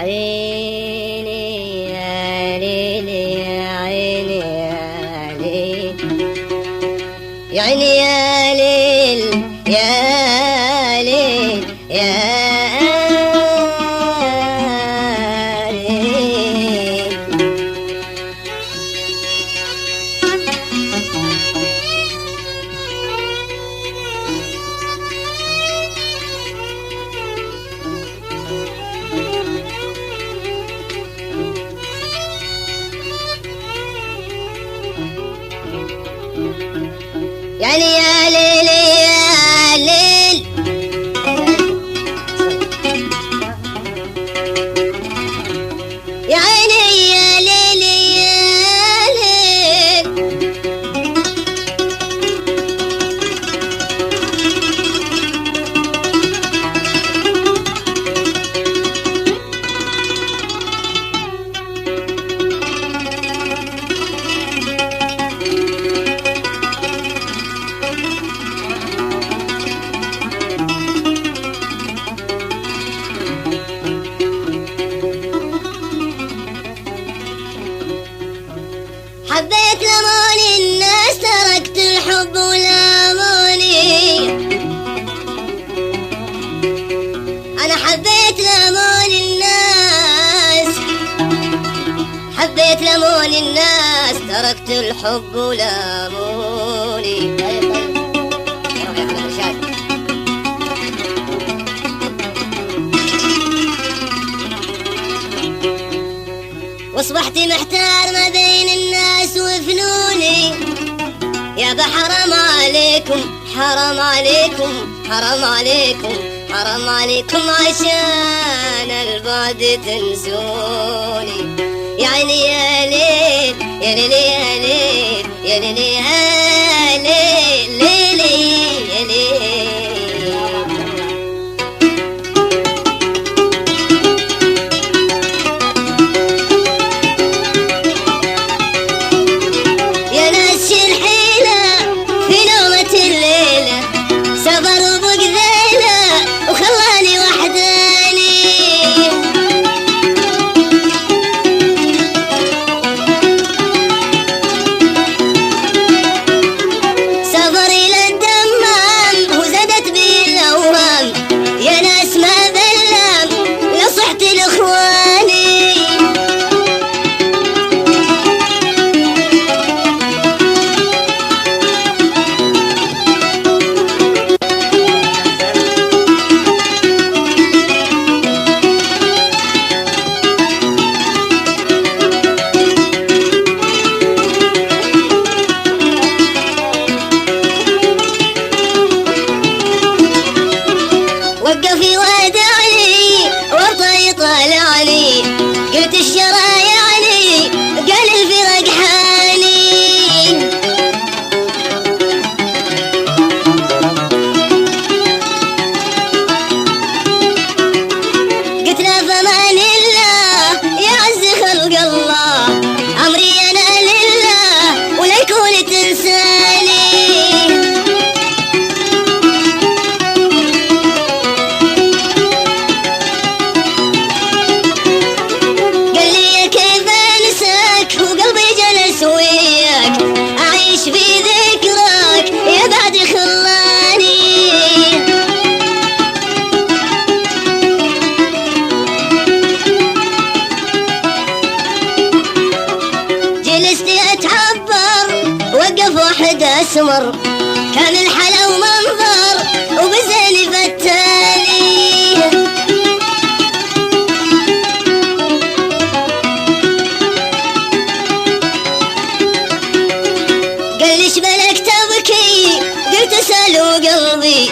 عيني يا ليلي يا عيني يا ليل، يا عيني يا ليل يا ليل يا يعني يا ليل يا ليل، يا عيني يا ليل يا ليل، حبيت لمون الناس تركت الحب ولاموني، أنا حبيت لمون الناس، حبيت لمون الناس تركت الحب ولاموني. واصبحت محتار ما بين الناس وفنوني، يابا حرام عليكم حرام عليكم حرام عليكم حرام عليكم عشان البعد تنسوني. يا عيني يا ليل يا ليل يا ليل يا ليل يا ليل ليلي يا ليل، وقف يودعني وطي طلعني، قلت الشرا يعني قال الفرق حاني، قلت له فمان الله يا عز خلق الله، امري انا لله ولا يكون تنساني. واحد اسمر كان الحلا ومنظر وبزيني فتاني، قال ليش بلك تبكي، قلت سالوا قلبي